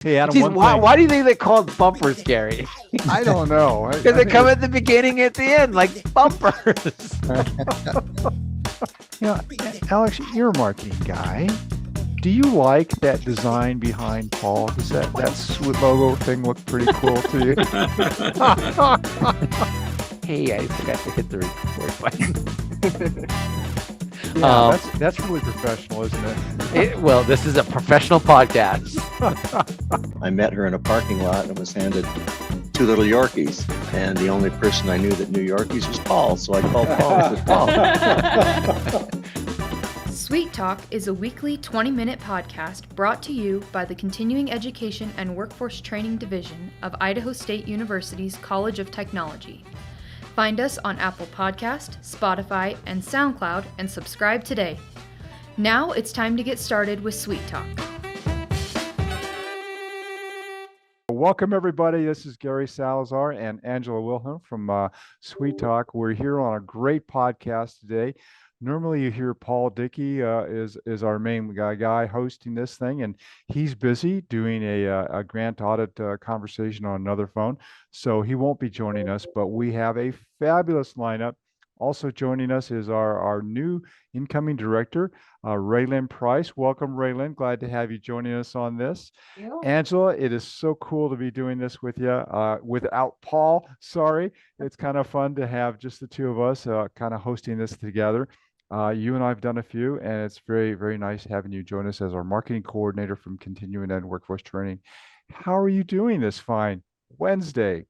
Hey, Adam, Jeez, why do you think they call it bumpers, Gary? I don't know. Because they come at the beginning, at the end, like bumpers. Alex, you're a marketing guy. Do you like that design behind Paul? Does that sweet logo thing look pretty cool to you? Hey, I forgot to hit the record button. That's really professional, isn't it? Well, this is a professional podcast. I met her in a parking lot and was handed 2 little Yorkies, and the only person I knew that knew Yorkies was Paul, so I called Paul and said, Paul. Sweet Talk is a weekly 20-minute podcast brought to you by the Continuing Education and Workforce Training Division of Idaho State University's College of Technology. Find us on Apple Podcast, Spotify, and SoundCloud, and subscribe today. Now it's time to get started with Sweet Talk. Welcome, everybody. This is Gary Salazar and Angela Wilhelm from Sweet Talk. We're here on a great podcast today. Normally, you hear Paul Dickey is our main guy hosting this thing, and he's busy doing a grant audit conversation on another phone, so he won't be joining us. But we have a fabulous lineup. Also joining us is our new incoming director, Raylan Price. Welcome, Raylan. Glad to have you joining us on this. Angela, it is so cool to be doing this with you. Without Paul, sorry. It's kind of fun to have just the two of us kind of hosting this together. You and I have done a few, and it's very, very nice having you join us as our marketing coordinator from Continuing Ed Workforce Training. How are you doing this fine Wednesday?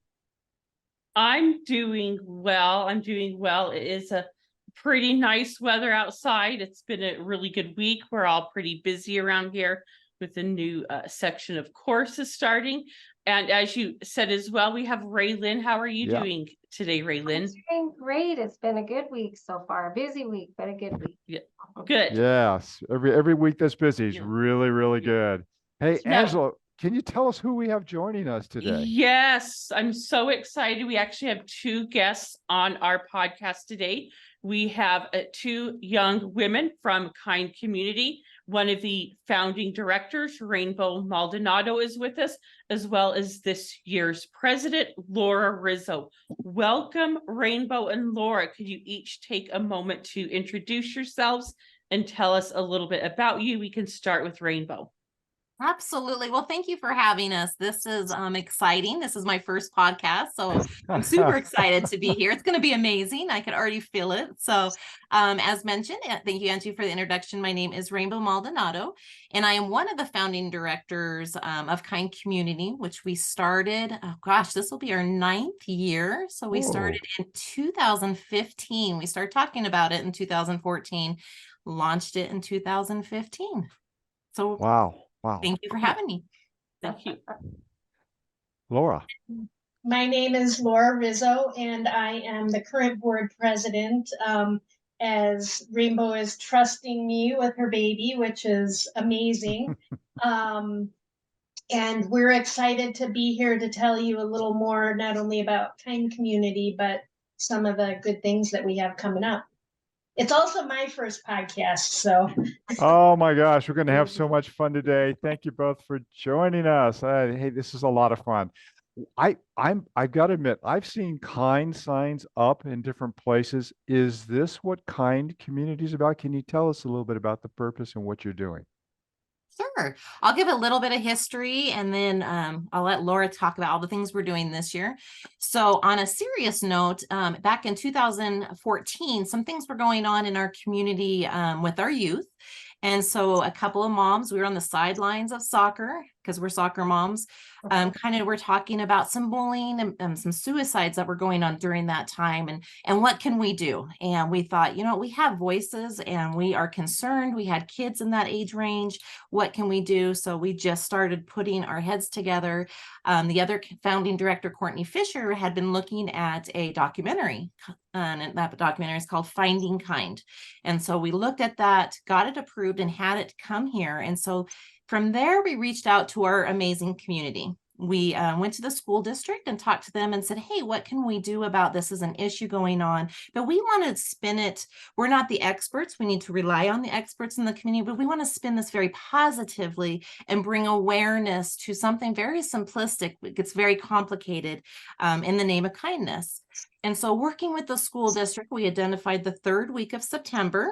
I'm doing well. It is a pretty nice weather outside. It's been a really good week. We're all pretty busy around here with a new section of courses starting. And as you said as well, we have Raylan. How are you doing today, Raylan? I'm doing great. It's been a good week so far. A busy week, but a good week. Yeah, good. Yes, every week that's busy is really, really good. Hey, Angela, can you tell us who we have joining us today? Yes, I'm so excited. We actually have 2 guests on our podcast today. We have 2 young women from Kind Community. One of the founding directors, Rainbow Maldonado, is with us, as well as this year's president, Laura Rizzo. Welcome, Rainbow and Laura. Could you each take a moment to introduce yourselves and tell us a little bit about you? We can start with Rainbow. Absolutely. Well, thank you for having us. This is exciting. This is my first podcast, so I'm super excited to be here. It's going to be amazing. I can already feel it. So as mentioned, thank you, Angie, for the introduction. My name is Rainbow Maldonado, and I am one of the founding directors of Kind Community, which we started, this will be our 9th year. So we started in 2015. We started talking about it in 2014, launched it in 2015. So Wow. Thank you for having me. Thank you. Laura. My name is Laura Rizzo, and I am the current board president, as Rainbow is trusting me with her baby, which is amazing. And we're excited to be here to tell you a little more, not only about Kind Community, but some of the good things that we have coming up. It's also my first podcast, so. Oh my gosh, we're going to have so much fun today. Thank you both for joining us. Hey, this is a lot of fun. I've got to admit, I've seen Kind signs up in different places. Is this what Kind Community is about? Can you tell us a little bit about the purpose and what you're doing? Sure. I'll give a little bit of history, and then I'll let Laura talk about all the things we're doing this year. So on a serious note, back in 2014, some things were going on in our community with our youth. And so a couple of moms, we were on the sidelines of soccer because we're soccer moms, we're talking about some bullying and some suicides that were going on during that time. And what can we do? And we thought, we have voices and we are concerned. We had kids in that age range. What can we do? So we just started putting our heads together. The other founding director, Courtney Fisher, had been looking at a documentary, and that documentary is called Finding Kind. And so we looked at that, got it approved, and had it come here. And so from there, we reached out to our amazing community. we went to the school district and talked to them and said, hey, what can we do about this as an issue going on? But we want to spin it. We're not the experts. We need to rely on the experts in the community, but we want to spin this very positively and bring awareness to something very simplistic. It gets very complicated in the name of kindness. And so working with the school district, we identified the third week of September.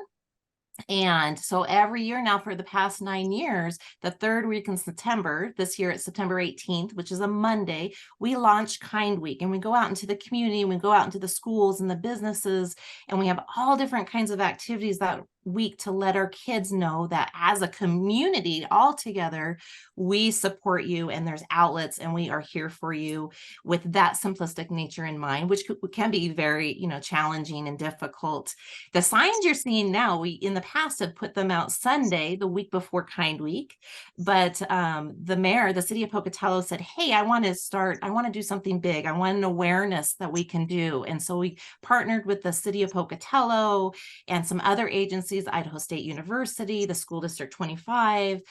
And so every year now for the past 9 years, the third week in September, this year it's September 18th, which is a Monday, we launch Kind Week, and we go out into the community, we go out into the schools and the businesses, and we have all different kinds of activities that week to let our kids know that as a community all together, we support you and there's outlets and we are here for you with that simplistic nature in mind, which can be very, challenging and difficult. The signs you're seeing now, we in the past have put them out Sunday, the week before Kind Week, but the mayor, the city of Pocatello said, hey, I want to do something big. I want an awareness that we can do. And so we partnered with the city of Pocatello and some other agencies, Idaho State University, the School District 25,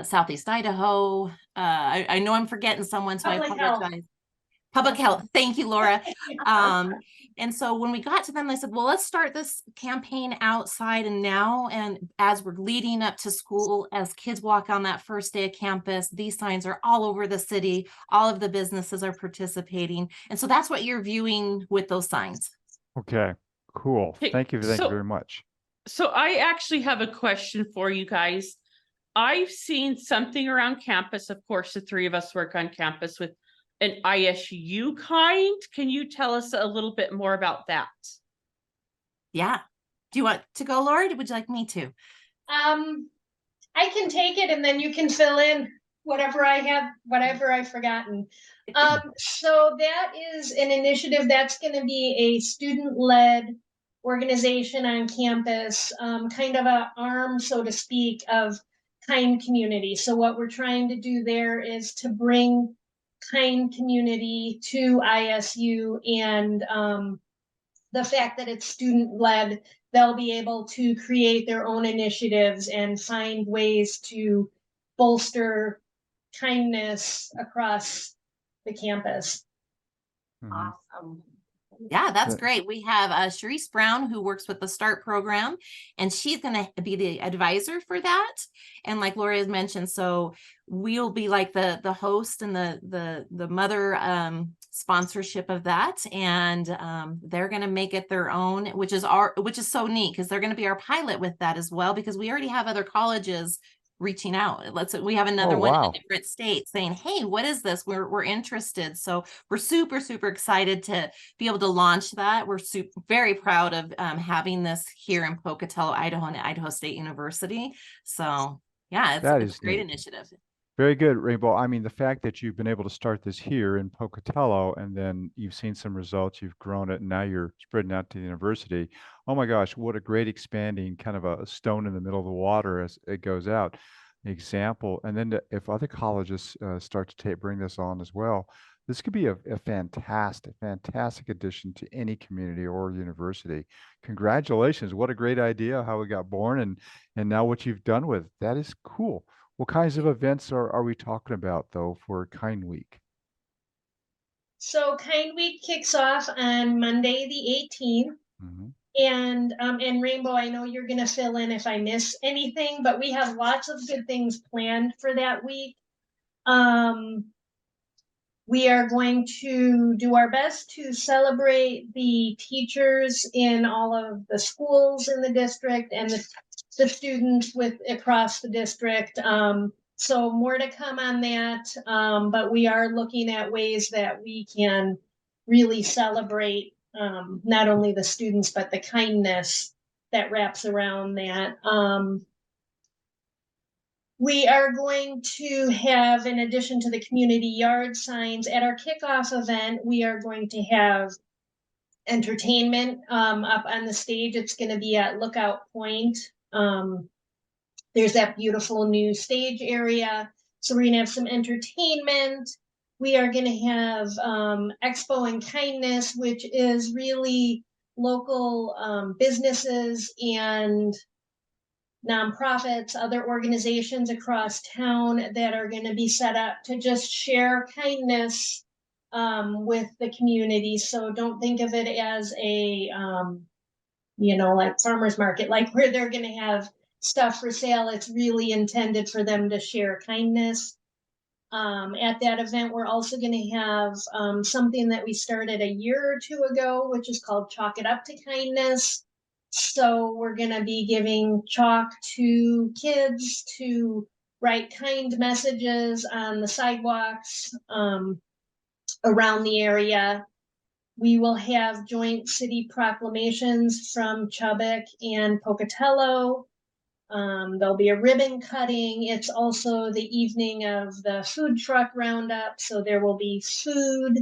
Southeast Idaho. I know I'm forgetting someone, so Public I health. apologize. Public health. Thank you, Laura. And so when we got to them, they said, well, let's start this campaign outside and now. And as we're leading up to school, as kids walk on that first day of campus, these signs are all over the city. All of the businesses are participating. And so that's what you're viewing with those signs. Okay, cool. Okay, Thank you so- very much. So I actually have a question for you guys. I've seen something around campus. Of course, the three of us work on campus with an ISU kind. Can you tell us a little bit more about that? Yeah. Do you want to go, Laura? Would you like me to? I can take it and then you can fill in whatever I've forgotten. So that is an initiative that's going to be a student-led organization on campus, kind of an arm, so to speak, of Kind Community. So what we're trying to do there is to bring Kind Community to ISU, and the fact that it's student-led, they'll be able to create their own initiatives and find ways to bolster kindness across the campus. Mhm. Awesome. Yeah, that's Yeah. great. We have Sharice Brown, who works with the START program, and she's going to be the advisor for that. And like Laura has mentioned, so we'll be like the host and the mother sponsorship of that, and they're going to make it their own, which is so neat because they're going to be our pilot with that as well, because we already have other colleges reaching out. We have another one in a different state saying, hey, what is this? We're interested. So we're super, super excited to be able to launch that. We're very proud of having this here in Pocatello, Idaho, and Idaho State University. So yeah, it's a great initiative. Very good, Rainbow. I mean, the fact that you've been able to start this here in Pocatello and then you've seen some results, you've grown it, and now you're spreading out to the university. Oh my gosh, what a great expanding kind of a stone in the middle of the water as it goes out example. And then if other colleges start to bring this on as well, this could be a fantastic addition to any community or university. Congratulations. What a great idea, how it got born and now what you've done with it. That is cool. What kinds of events are we talking about, though, for Kind Week? So Kind Week kicks off on Monday, the 18th. Mhm. And Rainbow, I know you're going to fill in if I miss anything, but we have lots of good things planned for that week. We are going to do our best to celebrate the teachers in all of the schools in the district and the students across the district. So more to come on that, but we are looking at ways that we can really celebrate not only the students, but the kindness that wraps around that. We are going to have, in addition to the community yard signs, at our kickoff event, we are going to have entertainment up on the stage. It's going to be at Lookout Point. There's that beautiful new stage area. So we're going to have some entertainment. We are going to have Expo and Kindness, which is really local businesses and nonprofits, other organizations across town that are going to be set up to just share kindness with the community. So don't think of it as a, like farmer's market, like where they're going to have stuff for sale. It's really intended for them to share kindness. At that event, we're also going to have something that we started a year or two ago, which is called Chalk It Up to Kindness. So we're going to be giving chalk to kids to write kind messages on the sidewalks around the area. We will have joint city proclamations from Chubbuck and Pocatello. There'll be a ribbon cutting. It's also the evening of the food truck roundup, so there will be food.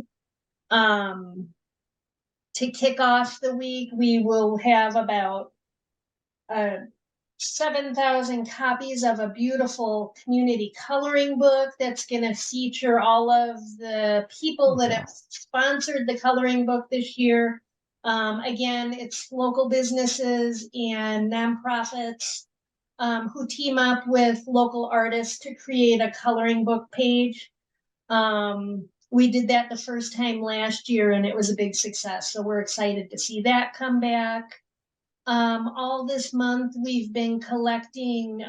To kick off the week, we will have about 7,000 copies of a beautiful community coloring book that's going to feature all of the people that have sponsored the coloring book this year. Again, it's local businesses and nonprofits who team up with local artists to create a coloring book page. We did that the first time last year and it was a big success. So we're excited to see that come back. All this month, we've been collecting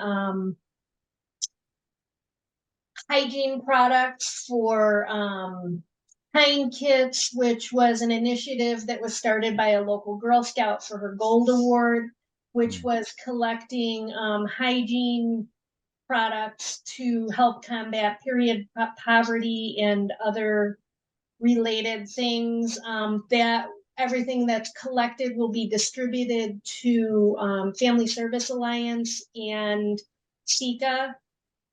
hygiene products for Kind Kits, which was an initiative that was started by a local Girl Scout for her Gold Award, which was collecting hygiene products to help combat period poverty and other related things. That everything that's collected will be distributed to Family Service Alliance and SECA.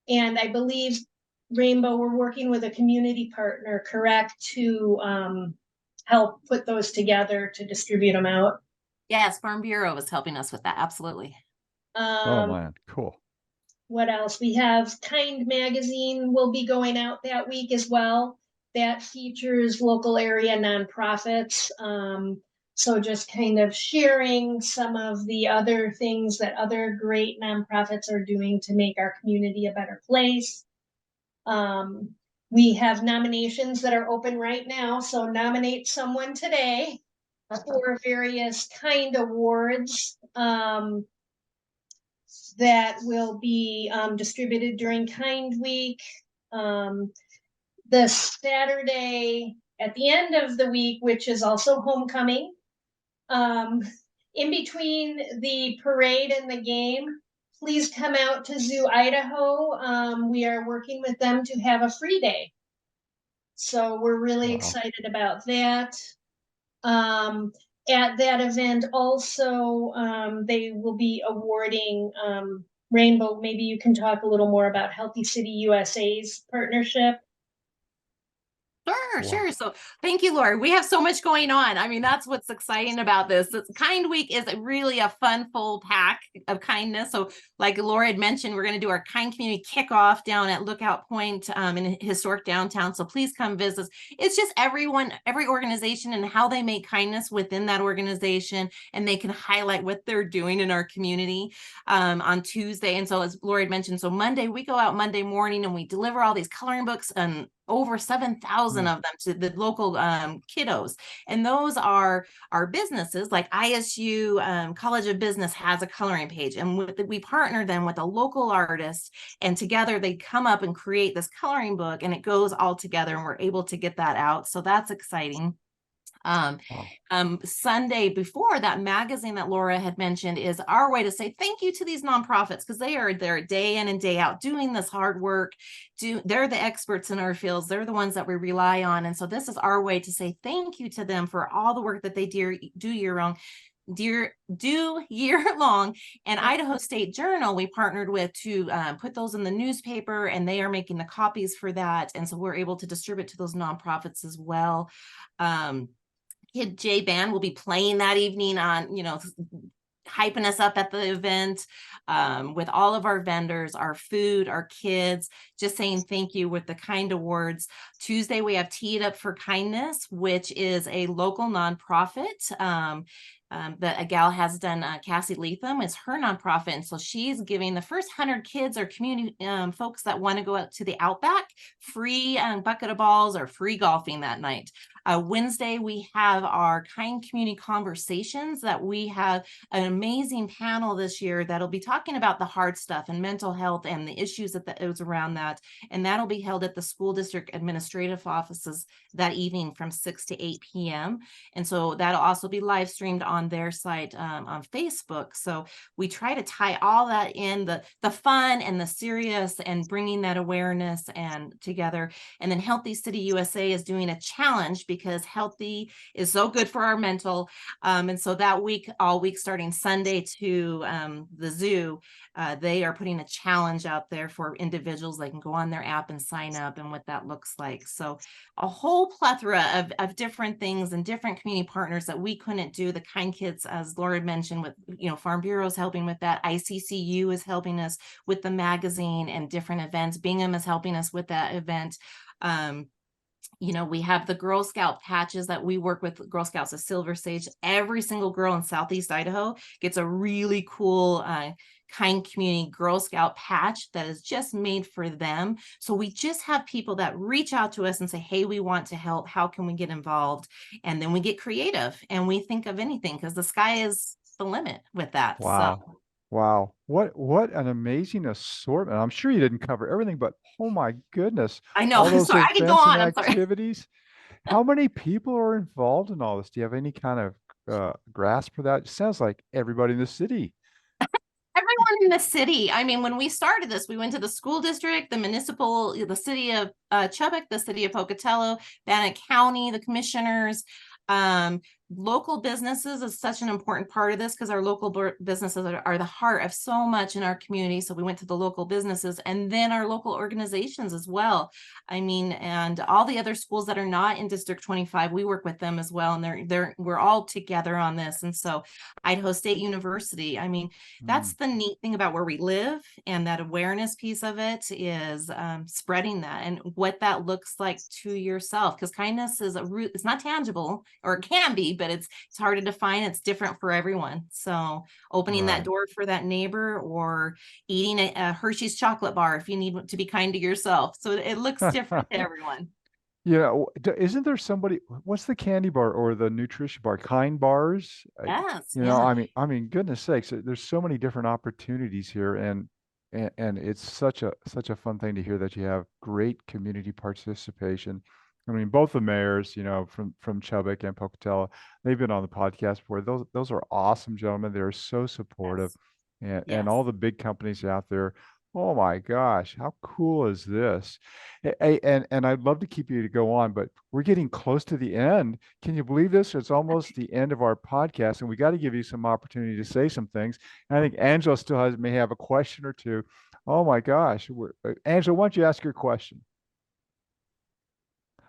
And I believe, Rainbow, we're working with a community partner, correct, to help put those together to distribute them out. Yes, Farm Bureau is helping us with that. Absolutely. Oh man, cool. What else? We have Kind Magazine will be going out that week as well. That features local area nonprofits. So just kind of sharing some of the other things that other great nonprofits are doing to make our community a better place. We have nominations that are open right now. So nominate someone today for various kind awards that will be distributed during Kind Week. The Saturday at the end of the week, which is also homecoming, in between the parade and the game, please come out to Zoo Idaho. We are working with them to have a free day. So we're really excited about that. At that event also, they will be awarding Rainbow. Maybe you can talk a little more about Healthy City USA's partnership. Sure. So thank you, Laura. We have so much going on. I mean, that's what's exciting about this. Kind Week is really a fun, full pack of kindness. So like Laura had mentioned, we're going to do our Kind Community Kickoff down at Lookout Point in historic downtown. So please come visit. It's just every organization and how they make kindness within that organization, and they can highlight what they're doing in our community on Tuesday. And so as Laura had mentioned, so Monday, we go out Monday morning and we deliver all these coloring books and over 7,000 of them to the local kiddos. And those are our businesses like ISU College of Business has a coloring page, and we partner them with a local artist, and together they come up and create this coloring book, and it goes all together, and we're able to get that out. So that's exciting. Sunday before, that magazine that Laura had mentioned is our way to say thank you to these nonprofits, because they are there day in and day out doing this hard work. They're the experts in our fields. They're the ones that we rely on. And so this is our way to say thank you to them for all the work that they do year long. And Idaho State Journal we partnered with to put those in the newspaper, and they are making the copies for that, and so we're able to distribute to those nonprofits as well. Kid J Band will be playing that evening on, hyping us up at the event with all of our vendors, our food, our kids, just saying thank you with the Kind Awards. Tuesday, we have Tee It Up for Kindness, which is a local nonprofit that a gal has done. Cassie Leatham is her nonprofit, and so she's giving the first 100 kids or community folks that want to go out to the Outback free bucket of balls or free golfing that night. Wednesday, we have our Kind Community Conversations that we have an amazing panel this year that'll be talking about the hard stuff and mental health and the issues that is around that. And that'll be held at the school district administrative offices that evening from 6 to 8 p.m. And so that'll also be live streamed on their site on Facebook. So we try to tie all that in, the fun and the serious, and bringing that awareness and together. And then Healthy City USA is doing a challenge because healthy is so good for our mental. And so that week, all week, starting Sunday to the zoo, they are putting a challenge out there for individuals. They can go on their app and sign up, and what that looks like. So a whole plethora of different things and different community partners that we couldn't do. The Kind Kids, as Laura mentioned, with, Farm Bureau is helping with that. ICCU is helping us with the magazine and different events. Bingham is helping us with that event. We have the Girl Scout patches that we work with Girl Scouts of Silver Sage. Every single girl in Southeast Idaho gets a really cool Kind Community Girl Scout patch that is just made for them. So we just have people that reach out to us and say, hey, we want to help. How can we get involved? And then we get creative and we think of anything, because the sky is the limit with that. Wow. So. Wow. What an amazing assortment. I'm sure you didn't cover everything, but oh my goodness. I know. All those Sorry, I could go events on. and I'm sorry. activities. How many people are involved in all this? Do you have any kind of grasp for that? It sounds like everybody in the city. Everyone in the city. I mean, when we started this, we went to the school district, the city of Chubbuck, the city of Pocatello, Bannock County, the commissioners, local businesses is such an important part of this, because our local businesses are the heart of so much in our community. So we went to the local businesses, and then our local organizations as well. I mean, and all the other schools that are not in District 25, we work with them as well. And we're all together on this. And so Idaho State University, I mean, that's the neat thing about where we live, and that awareness piece of it is spreading that and what that looks like to yourself, because kindness is it's not tangible, or it can be, but it's hard to define. It's different for everyone. So opening that door for that neighbor, or eating a Hershey's chocolate bar if you need to be kind to yourself. So it looks different to everyone. Yeah. Isn't there somebody, what's the candy bar or the nutrition bar? Kind bars? Yes. I mean, goodness sakes, there's so many different opportunities here, and it's such a fun thing to hear that you have great community participation. I mean, both the mayors, from Chubbuck and Pocatello, they've been on the podcast before. Those are awesome gentlemen. They're so supportive, and all the big companies out there. Oh my gosh, how cool is this? And I'd love to keep you to go on, but we're getting close to the end. Can you believe this? It's almost the end of our podcast, and we got to give you some opportunity to say some things. And I think Angela may have a question or two. Oh my gosh, Angela, why don't you ask your question?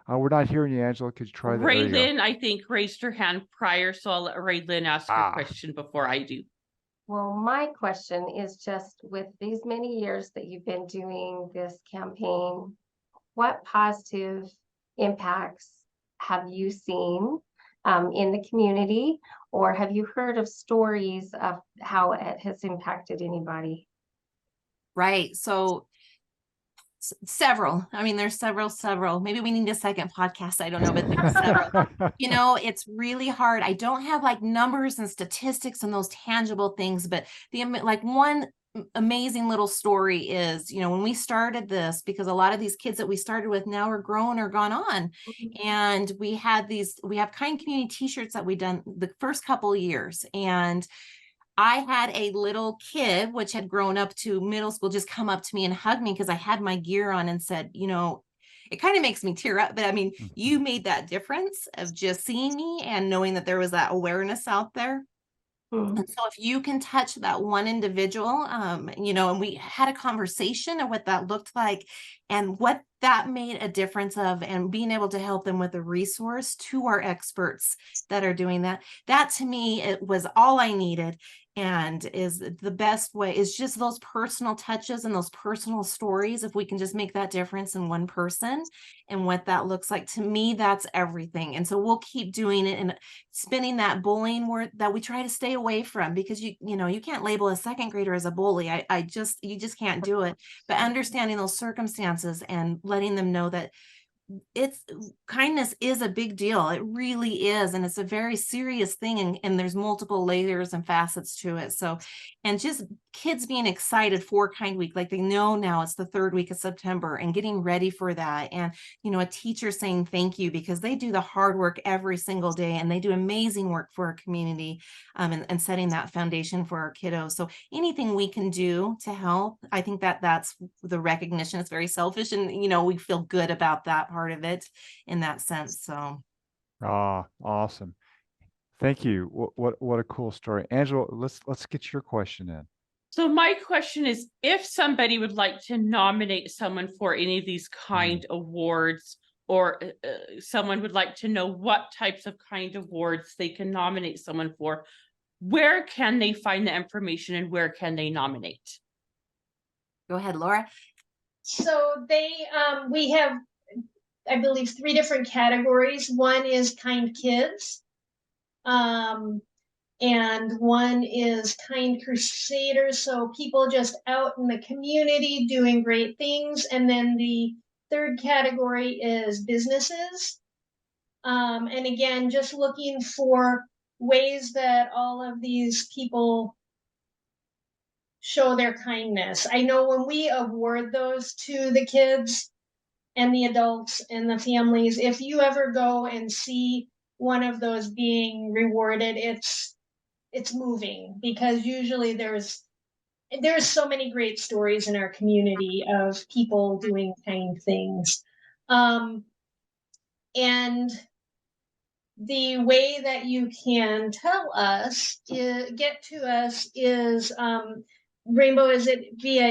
We're not hearing you, Angela. Could you try that? Raylyn, I think, raised her hand prior, so I'll let Raylyn ask her question before I do. Well, my question is just, with these many years that you've been doing this campaign, what positive impacts have you seen in the community, or have you heard of stories of how it has impacted anybody? Right. So several. I mean, there's several. Maybe we need a second podcast. I don't know, but there's several. It's really hard. I don't have like numbers and statistics and those tangible things, but one amazing little story is, when we started this, because a lot of these kids that we started with now are grown or gone on. And we have Kind Community t-shirts that we done the first couple of years. And I had a little kid, which had grown up to middle school, just come up to me and hug me because I had my gear on and said, it kind of makes me tear up. But I mean, you made that difference of just seeing me and knowing that there was that awareness out there. And so if you can touch that one individual, and we had a conversation of what that looked like and what that made a difference of, and being able to help them with a resource to our experts that are doing that to me, it was all I needed. and is the best way is just those personal touches and those personal stories. If we can just make that difference in one person and what that looks like, to me, that's everything. And so we'll keep doing it and spinning that bullying word that we try to stay away from, because you know, you can't label a second grader as a bully. You just can't do it. But understanding those circumstances and letting them know that kindness is a big deal. It really is. And it's a very serious thing. And there's multiple layers and facets to it. So, and just kids being excited for Kind Week, like they know now it's the 3rd week of September, and getting ready for that. And, you know, a teacher saying thank you, because they do the hard work every single day and they do amazing work for our community, and setting that foundation for our kiddos. So anything we can do to help, I think that's the recognition. It's very selfish, and, you know, we feel good about that part of it in that sense. So Awesome. Thank you. What a cool story. Angela, let's get your question in. So my question is, if somebody would like to nominate someone for any of these kind awards, or someone would like to know what types of kind awards they can nominate someone for, where can they find the information and where can they nominate? go ahead, Laura. So we have, I believe, 3 different categories. One is Kind Kids. And one is Kind Crusaders, so people just out in the community doing great things. And then the 3rd category is businesses. And again, just looking for ways that all of these people show their kindness. I know when we award those to the kids and the adults and the families, if you ever go and see one of those being rewarded, it's moving, because usually there's so many great stories in our community of people doing kind things. And the way that you can get to us is, Rainbow, is it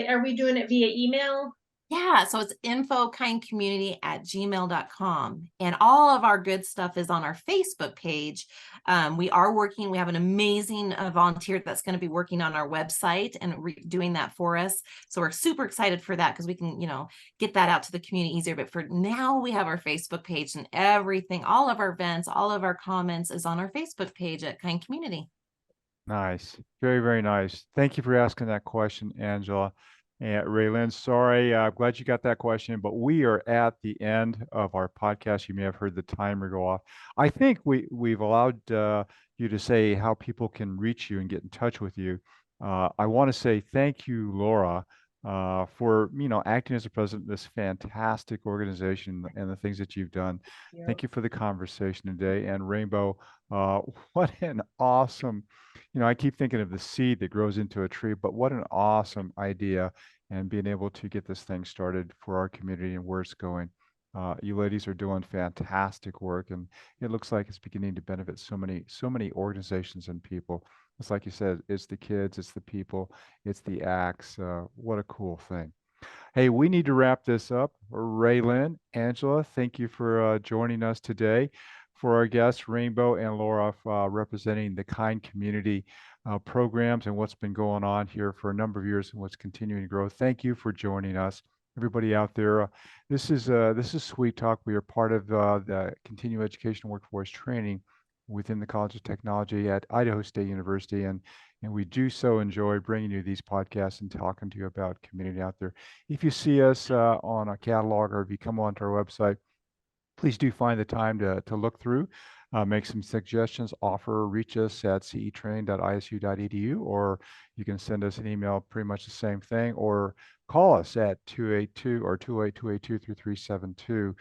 are we doing it via email? Yeah, so it's infokindcommunity@gmail.com. And all of our good stuff is on our Facebook page. We have an amazing volunteer that's going to be working on our website and doing that for us. So we're super excited for that, because we can, you know, get that out to the community easier. But for now, we have our Facebook page, and everything, all of our events, all of our comments is on our Facebook page at Kind Community. Nice. Very, very nice. Thank you for asking that question, Angela. And Raylyn, sorry, I'm glad you got that question, but we are at the end of our podcast. You may have heard the timer go off. I think we've allowed you to say how people can reach you and get in touch with you. I want to say thank you, Laura, for, you know, acting as the president of this fantastic organization and the things that you've done. Thank you for the conversation today. And Rainbow, what an awesome, you know, I keep thinking of the seed that grows into a tree, but what an awesome idea, and being able to get this thing started for our community and where it's going. You ladies are doing fantastic work, and it looks like it's beginning to benefit so many organizations and people. It's like you said, it's the kids, it's the people, it's the acts. What a cool thing. Hey, we need to wrap this up. Raylyn, Angela, thank you for joining us today. For our guests, Rainbow and Laura, representing the Kind Community programs and what's been going on here for a number of years and what's continuing to grow. Thank you for joining us. Everybody out there, this is Sweet Talk. We are part of the continuing education workforce training within the College of Technology at Idaho State University, and we do so enjoy bringing you these podcasts and talking to you about community out there. If you see us on a catalog, or if you come onto our website, please do find the time to look through, make some suggestions, reach us at cetraining.isu.edu, or you can send us an email, pretty much the same thing, or call us at 282-282-3372.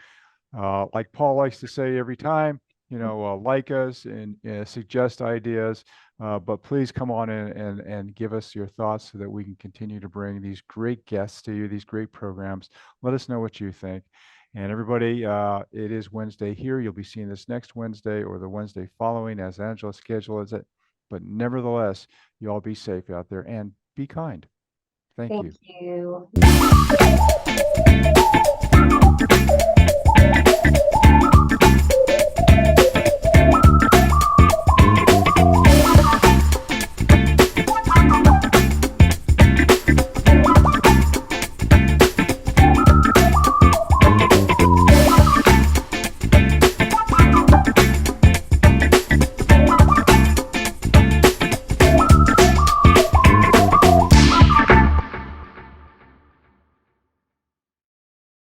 Like Paul likes to say every time, you know, like us and suggest ideas, but please come on in and give us your thoughts so that we can continue to bring these great guests to you, these great programs. Let us know what you think. And everybody, it is Wednesday here. You'll be seeing this next Wednesday or the Wednesday following as Angela schedules it. But nevertheless, you all be safe out there and be kind. Thank you. Thank you.